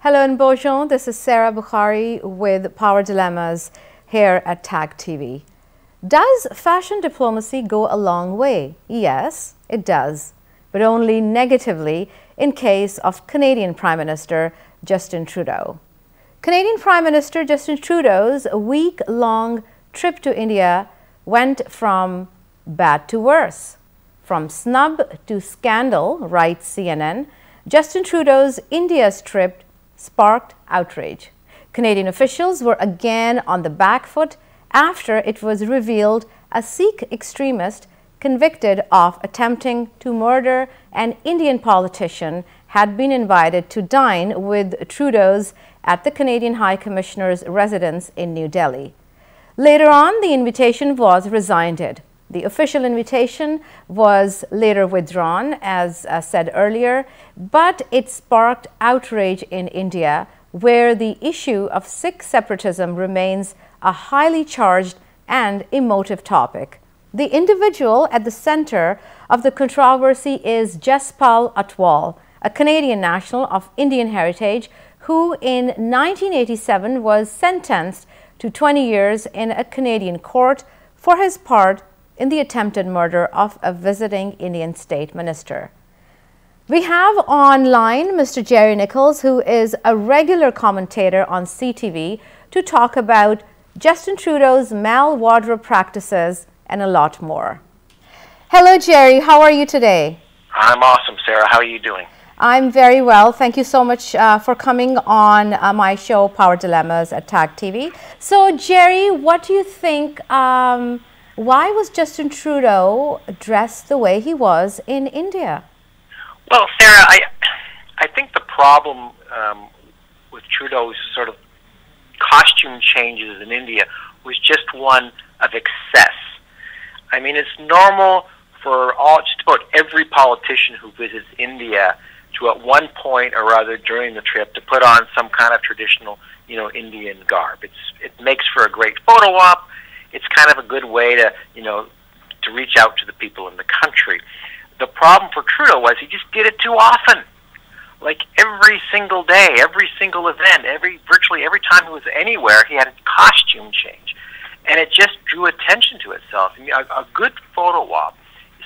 Hello and bonjour, this is Sarah Bokhari with Power Dilemmas here at TAG TV. Does fashion diplomacy go a long way? Yes, it does, but only negatively in case of Canadian Prime Minister Justin Trudeau. Canadian Prime Minister Justin Trudeau's week-long trip to India went from bad to worse. From snub to scandal, writes CNN, Justin Trudeau's India trip sparked outrage. Canadian officials were again on the back foot after it was revealed a Sikh extremist convicted of attempting to murder an Indian politician had been invited to dine with Trudeau's at the Canadian High Commissioner's residence in New Delhi. Later on, the invitation was rescinded. The official invitation was later withdrawn, as said earlier, but it sparked outrage in India, where the issue of Sikh separatism remains a highly charged and emotive topic. The individual at the center of the controversy is Jaspal Atwal, a Canadian national of Indian heritage who in 1987 was sentenced to 20 years in a Canadian court for his part in the attempted murder of a visiting Indian state minister. We have online Mr. Jerry Nichols, who is a regular commentator on CTV, to talk about Justin Trudeau's mal-wardrobe practices and a lot more. Hello, Jerry. How are you today? I'm awesome, Sarah. How are you doing? I'm very well. Thank you so much for coming on my show, Power Dilemmas at TAG TV. So, Jerry, what do you think? Why was Justin Trudeau dressed the way he was in India? Well, Sarah, I think the problem with Trudeau's sort of costume changes in India was just one of excess. I mean, it's normal for just about every politician who visits India to at one point or other during the trip to put on some kind of traditional, Indian garb. It makes for a great photo op. It's kind of a good way to, to reach out to the people in the country. The problem for Trudeau was he just did it too often. Like every single day, every single event, virtually every time he was anywhere, he had a costume change. And it just drew attention to itself. I mean, a good photo op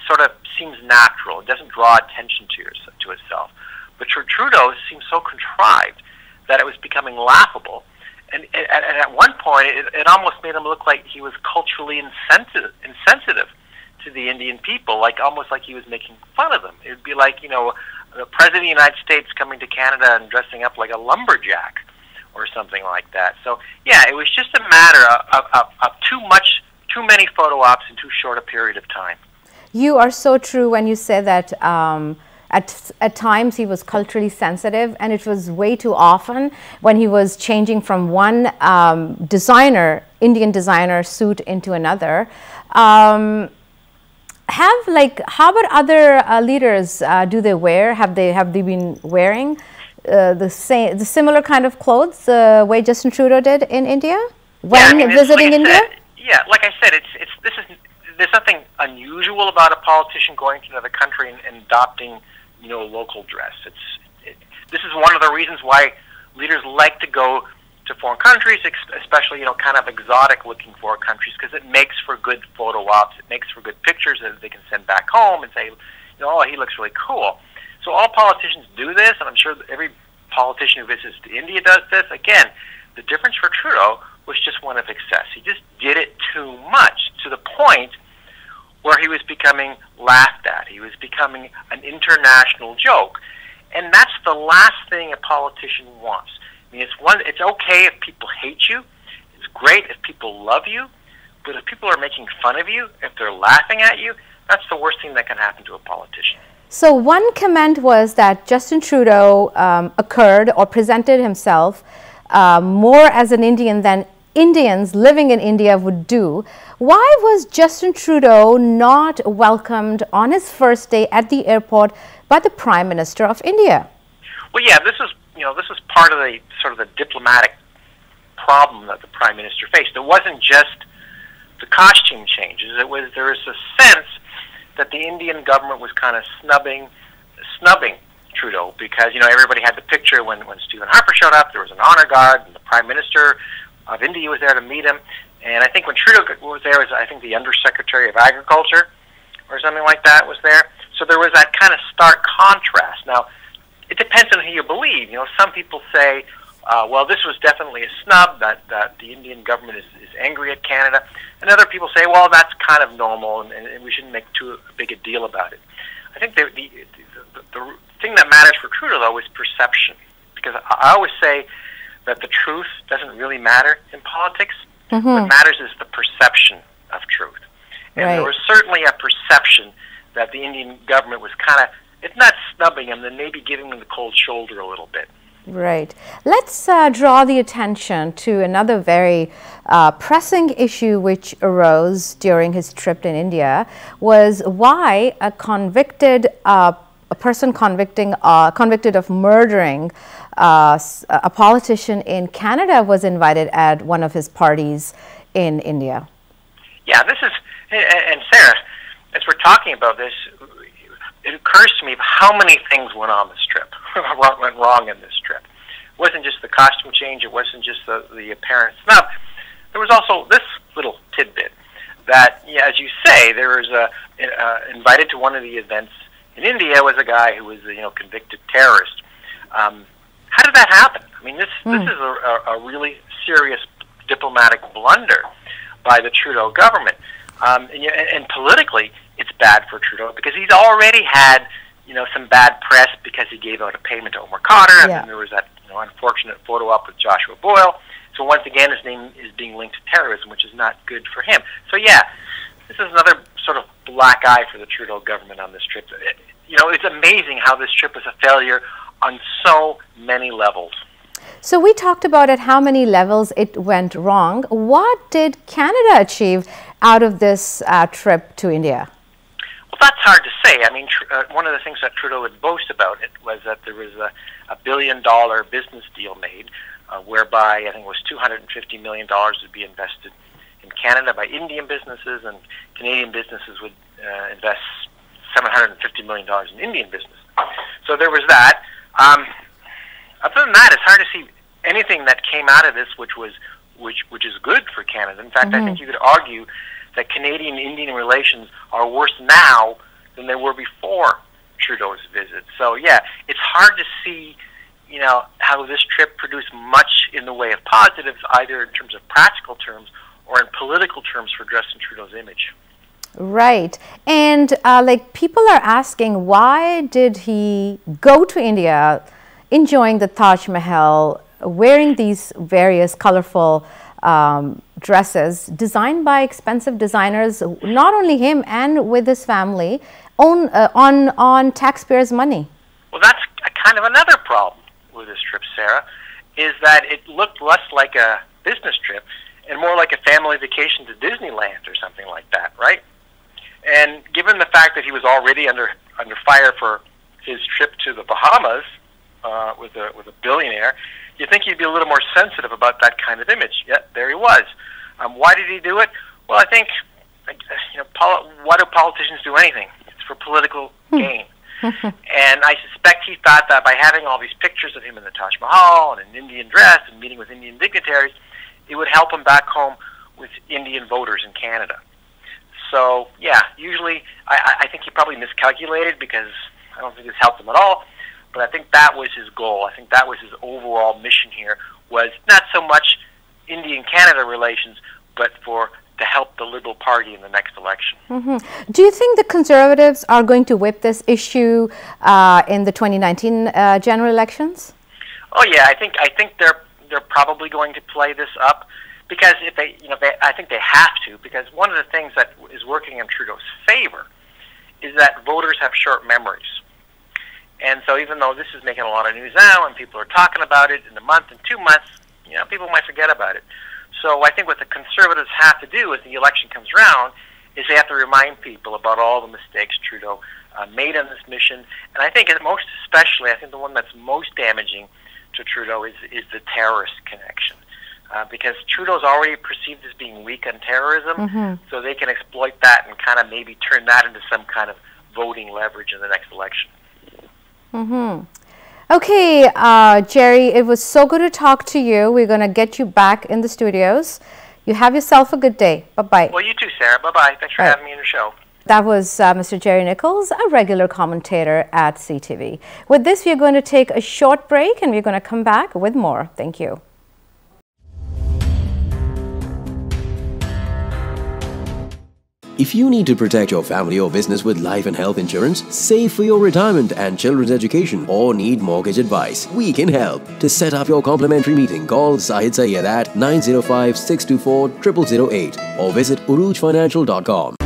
sort of seems natural. It doesn't draw attention to itself. But for Trudeau, it seemed so contrived that it was becoming laughable. And at one point, it almost made him look like he was culturally insensitive to the Indian people, almost like he was making fun of them. It would be like, the President of the United States coming to Canada and dressing up like a lumberjack or something like that. So, yeah, it was just a matter of too many photo ops in too short a period of time. You are so true when you say that at times he was culturally sensitive, and it was way too often when he was changing from one Indian designer suit into another. How about other leaders? Do they wear? Have they been wearing the similar kind of clothes the way Justin Trudeau did in India when visiting India? Yeah, like I said, there's nothing unusual about a politician going to another country and adopting, local dress. This is one of the reasons why leaders like to go to foreign countries, especially, kind of exotic-looking foreign countries, because it makes for good photo ops. It makes for good pictures that they can send back home and say, oh, he looks really cool. So all politicians do this, and I'm sure every politician who visits to India does this. Again, the difference for Trudeau was just one of excess. He just did it too much, to the point where he was becoming laughed at. He was becoming an international joke. And that's the last thing a politician wants. I mean, it's okay if people hate you. It's great if people love you. But if people are making fun of you, if they're laughing at you, that's the worst thing that can happen to a politician. So one comment was that Justin Trudeau occurred or presented himself more as an Indian than Indians living in India would do. Why was Justin Trudeau not welcomed on his first day at the airport by the Prime Minister of India? Well, yeah, this is part of the sort of the diplomatic problem that the Prime Minister faced. It wasn't just the costume changes. There was a sense that the Indian government was kind of snubbing Trudeau, because everybody had the picture when Stephen Harper showed up. There was an honor guard, and the Prime Minister of India was there to meet him. And I think when Trudeau was there, I think the Undersecretary of Agriculture or something like that was there. So there was that kind of stark contrast. Now, it depends on who you believe. Some people say, well, this was definitely a snub, that the Indian government is angry at Canada. And other people say, well, that's kind of normal, and we shouldn't make too big a deal about it. I think the thing that matters for Trudeau, though, is perception. Because I always say that the truth doesn't really matter in politics. Mm-hmm. What matters is the perception of truth. And there was certainly a perception that the Indian government was kind of, if not snubbing him, then maybe giving him the cold shoulder a little bit. Right. Let's draw the attention to another very pressing issue which arose during his trip in India, was why a person convicted of murdering a politician in Canada was invited at one of his parties in India. Yeah, this is, and Sarah, as we're talking about this, it occurs to me how many things went on this trip, went wrong in this trip. It wasn't just the costume change, it wasn't just the apparent snub. There was also this little tidbit that, as you say, there was invited to one of the events in India was a guy who was a convicted terrorist. How did that happen? I mean, this is a really serious diplomatic blunder by the Trudeau government. And politically, it's bad for Trudeau because he's already had, some bad press because he gave out a payment to Omar Khadr, and then there was that, unfortunate photo up with Joshua Boyle. So once again, his name is being linked to terrorism, which is not good for him. So yeah, this is another sort of black eye for the Trudeau government on this trip. It's amazing how this trip was a failure on so many levels. So we talked about at how many levels it went wrong. What did Canada achieve out of this trip to India? Well, that's hard to say. I mean, one of the things that Trudeau would boast about it was that there was a $1 billion business deal made, whereby I think it was $250 million would be invested in Canada by Indian businesses, and Canadian businesses would invest $750 million in Indian business. So there was that. Other than that, it's hard to see anything that came out of this which is good for Canada. In fact, I think you could argue that Canadian-Indian relations are worse now than they were before Trudeau's visit. So yeah, it's hard to see, how this trip produced much in the way of positives, either in terms of practical terms or in political terms for Justin Trudeau's image. Right. And people are asking, why did he go to India enjoying the Taj Mahal, wearing these various colorful dresses designed by expensive designers, not only him and with his family, on taxpayers' money? Well, that's kind of another problem with this trip, Sarah, is that it looked less like a business trip and more like a family vacation to Disneyland or something like that, right? And given the fact that he was already under fire for his trip to the Bahamas with a billionaire, you think he'd be a little more sensitive about that kind of image. Yeah, there he was. Why did he do it? Well, I think, why do politicians do anything? It's for political gain. And I suspect he thought that by having all these pictures of him in the Taj Mahal and in Indian dress and meeting with Indian dignitaries, it would help him back home with Indian voters in Canada. So, yeah, usually I think he probably miscalculated because I don't think this helped him at all. But I think that was his goal. I think that was his overall mission here, was not so much Indian-Canada relations, but to help the Liberal Party in the next election. Do you think the Conservatives are going to whip this issue in the 2019 general elections? Oh yeah, I think they're probably going to play this up, because I think they have to, because one of the things that is working in Trudeau's favor is that voters have short memories. And so even though this is making a lot of news now and people are talking about it in a month and 2 months, people might forget about it. So I think what the Conservatives have to do as the election comes around is they have to remind people about all the mistakes Trudeau made on this mission. And I think most especially, I think the one that's most damaging to Trudeau is the terrorist connection. Because Trudeau's already perceived as being weak on terrorism, so they can exploit that and kind of maybe turn that into some kind of voting leverage in the next election. Okay, Jerry, it was so good to talk to you. We're going to get you back in the studios. You have yourself a good day. Bye-bye. Well, you too, Sarah. Bye-bye. Thanks for having me on your show. That was Mr. Jerry Nichols, a regular commentator at CTV. With this, we're going to take a short break and we're going to come back with more. Thank you. If you need to protect your family or business with life and health insurance, save for your retirement and children's education, or need mortgage advice, we can help. To set up your complimentary meeting, call Zahid Sayed at 905-624-0008 or visit uroojfinancial.com.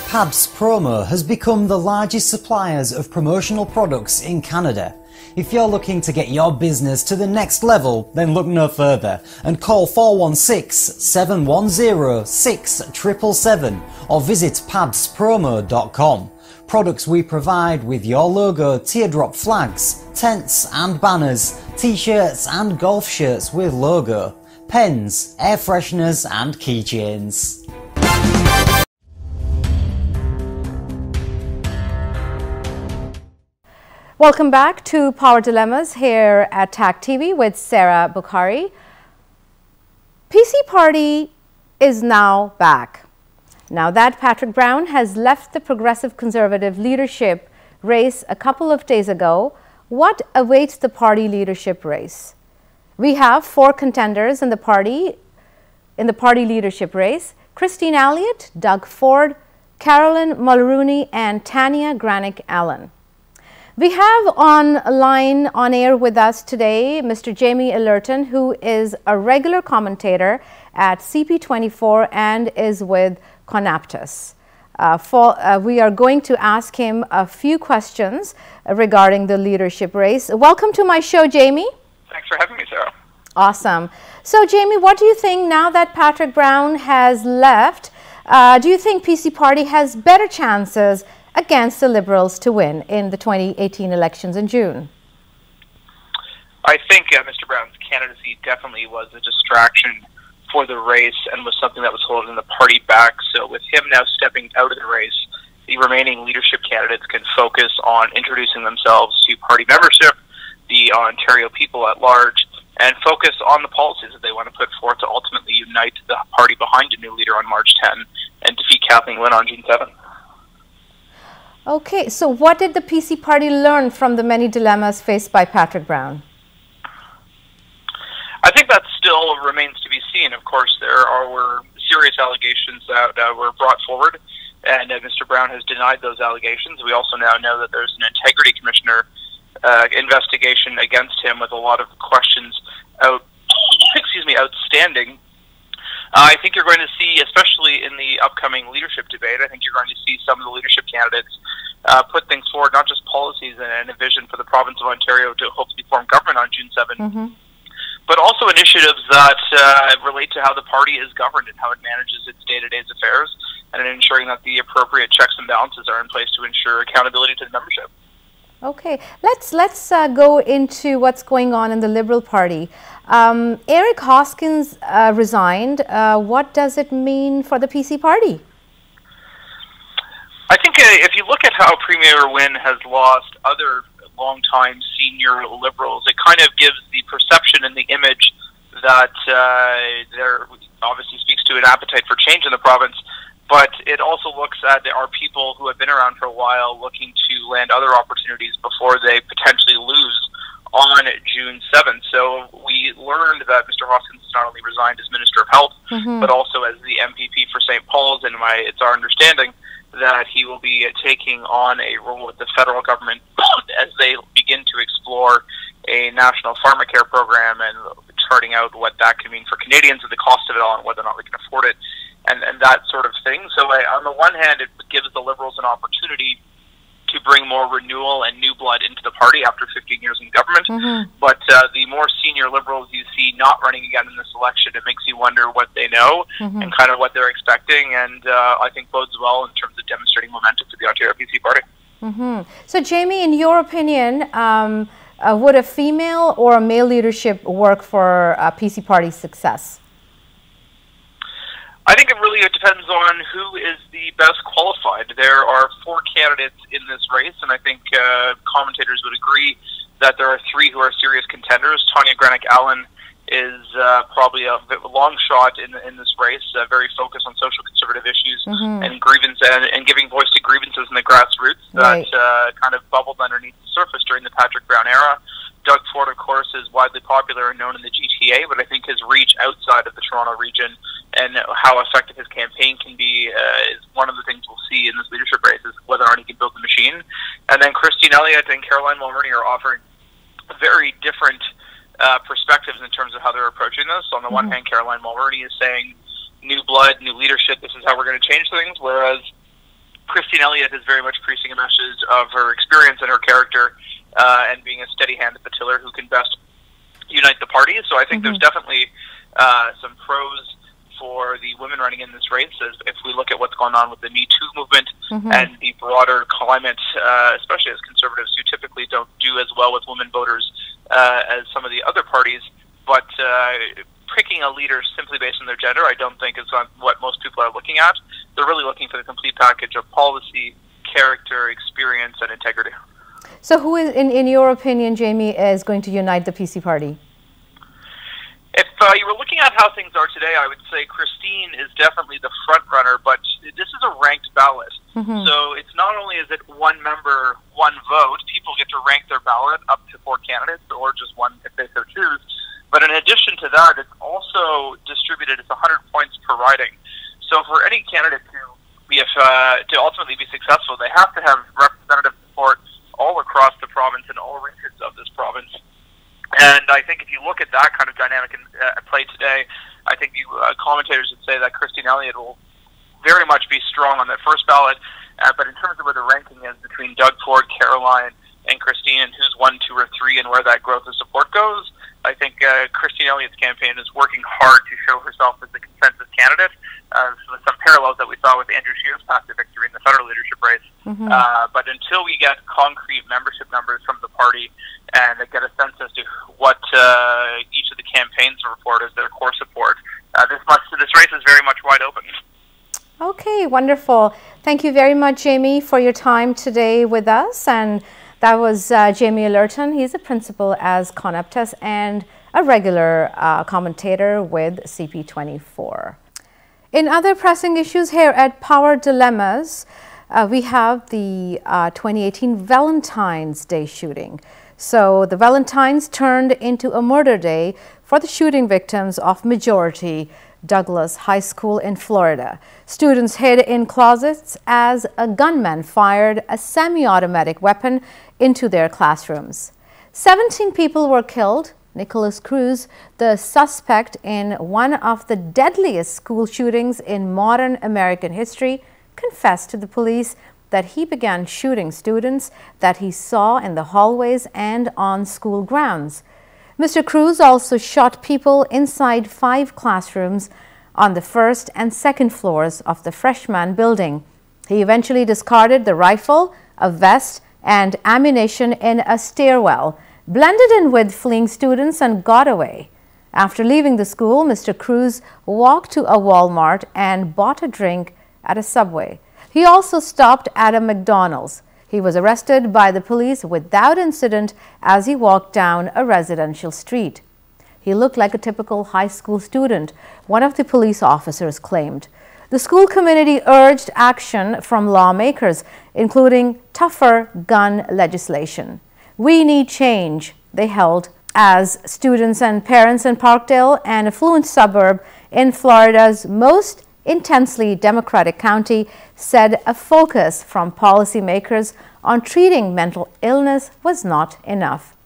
Pabst Promo has become the largest suppliers of promotional products in Canada. If you're looking to get your business to the next level, then look no further and call 416-710-6777 or visit pabstpromo.com. Products we provide with your logo, teardrop flags, tents and banners, t-shirts and golf shirts with logo, pens, air fresheners and keychains. Welcome back to Power Dilemmas here at TAC TV with Sarah Bokhari. PC Party is now back. Now that Patrick Brown has left the Progressive Conservative leadership race a couple of days ago, what awaits the party leadership race? We have 4 contenders in the party leadership race: Christine Elliott, Doug Ford, Carolyn Mulrooney, and Tanya Granick-Allen. We have on air with us today Mr. Jamie Allerton, who is a regular commentator at CP24 and is with Conaptus. We are going to ask him a few questions regarding the leadership race. Welcome to my show, Jamie. Thanks for having me, Sarah. Awesome. So, Jamie, what do you think now that Patrick Brown has left? Do you think PC Party has better chances against the Liberals to win in the 2018 elections in June? I think Mr. Brown's candidacy definitely was a distraction for the race and was something that was holding the party back. So with him now stepping out of the race, the remaining leadership candidates can focus on introducing themselves to party membership, the Ontario people at large, and focus on the policies that they want to put forth to ultimately unite the party behind a new leader on March 10 and defeat Kathleen Wynne on June 7. Okay, so what did the PC Party learn from the many dilemmas faced by Patrick Brown? I think that still remains to be seen. Of course, there were serious allegations that were brought forward, and Mr. Brown has denied those allegations. We also now know that there's an integrity commissioner investigation against him with a lot of questions outstanding. I think you're going to see, especially in the upcoming leadership debate, I think you're going to see some of the leadership candidates put things forward, not just policies and a vision for the province of Ontario to hopefully form government on June 7th, but also initiatives that relate to how the party is governed and how it manages its day-to-day affairs, and in ensuring that the appropriate checks and balances are in place to ensure accountability to the membership. Okay, let's go into what's going on in the Liberal Party. Eric Hoskins resigned. What does it mean for the PC Party? I think if you look at how Premier Wynne has lost other longtime senior Liberals, it kind of gives the perception and the image that there obviously speaks to an appetite for change in the province. But it also looks at our people who have been around for a while looking to land other opportunities before they potentially lose on June 7th. So we learned that Mr. Hoskins has not only resigned as Minister of Health, but also as the MPP for St. Paul's, and it's our understanding that he will be taking on a role with the federal government as they begin to explore a national pharmacare program and charting out what that could mean for Canadians and the cost of it all and whether or not we can afford it. And that sort of thing. So on the one hand, it gives the Liberals an opportunity to bring more renewal and new blood into the party after 15 years in government. But the more senior Liberals you see not running again in this election, it makes you wonder what they know and kind of what they're expecting. And I think bodes well in terms of demonstrating momentum for the Ontario PC Party. So, Jamie, in your opinion, would a female or a male leadership work for PC Party's success? I think it really depends on who is the best qualified. There are 4 candidates in this race, and I think commentators would agree that there are 3 who are serious contenders. Tanya Granick-Allen is probably a long shot in this race, very focused on social conservative issues and grievance and giving voice to grievances in the grassroots that kind of bubbled underneath the surface during the Patrick Brown era. Doug Ford, of course, is widely popular and known in the GTA, but I think his reach outside of the Toronto region and how effective his campaign can be is one of the things we'll see in this leadership race, is whether or not he can build the machine. And then Christine Elliott and Caroline Mulroney are offering very different perspectives in terms of how they're approaching this. On the one hand, Caroline Mulroney is saying new blood, new leadership, this is how we're going to change things, whereas Christine Elliott is very much preaching a message of her experience and her character and being a steady hand at the tiller who can best unite the party. So I think there's definitely some pros for the women running in this race, as if we look at what's going on with the Me Too movement and the broader climate, especially as conservatives who typically don't do as well with women voters as some of the other parties. But picking a leader simply based on their gender, I don't think is what most people are looking at. They're really looking for the complete package of policy, character, experience, and integrity. So who is, in your opinion, Jamie, is going to unite the PC party? If you were looking at how things are today, I would say Christine is definitely the front runner, but this is a ranked ballot. So it's not only is it one member, one vote, people get to rank their ballot up to 4 candidates, or just one if they so choose. But in addition to that, it's also distributed, it's 100 points per riding. So for any candidate to ultimately be successful, they have to have representative support all across the province and all regions of this province. And I think if you look at that kind of dynamic in play today, I think commentators would say that Christine Elliott will very much be strong on that first ballot. But in terms of where the ranking is between Doug Ford, Caroline, and Christine, and who's 1, 2, or 3, and where that growth of support goes, I think Christine Elliott's campaign is working hard to show herself as the consensus candidate. So some parallels that we saw with Andrew Scheer's path to victory in the federal leadership race. But until we get concrete membership numbers from the party and get a sense as to what each of the campaigns report as their core support, this race is very much wide open. Okay, wonderful. Thank you very much, Jamie, for your time today with us. And that was Jamie Allerton. He's a principal as Coneptus and a regular commentator with CP24. In other pressing issues here at Power Dilemmas, we have the 2018 Valentine's Day shooting. So the Valentine's turned into a murder day for the shooting victims of Majority Douglas High School in Florida. Students hid in closets as a gunman fired a semi-automatic weapon into their classrooms. 17 people were killed. Nichols Cruz, the suspect in one of the deadliest school shootings in modern American history, confessed to the police that he began shooting students that he saw in the hallways and on school grounds. Mr. Cruz also shot people inside 5 classrooms on the 1st and 2nd floors of the freshman building. He eventually discarded the rifle, a vest, and ammunition in a stairwell, blended in with fleeing students, and got away. After leaving the school, Mr. Cruz walked to a Walmart and bought a drink at a Subway. He also stopped at a McDonald's. He was arrested by the police without incident as he walked down a residential street. He looked like a typical high school student, one of the police officers claimed. The school community urged action from lawmakers, including tougher gun legislation. We need change, they held, as students and parents in Parkdale, an affluent suburb in Florida's most intensely Democratic county, said a focus from policymakers on treating mental illness was not enough.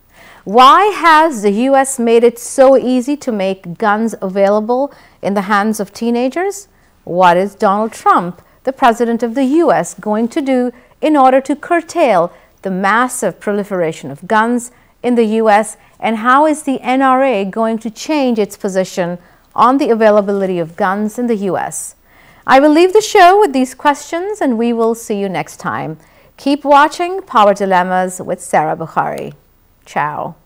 Why has the U.S. made it so easy to make guns available in the hands of teenagers? What is Donald Trump, the president of the U.S., going to do in order to curtail the massive proliferation of guns in the U.S., and how is the NRA going to change its position on the availability of guns in the U.S.? I will leave the show with these questions, and we will see you next time. Keep watching Power Dilemmas with Sarah Bokhari. Ciao.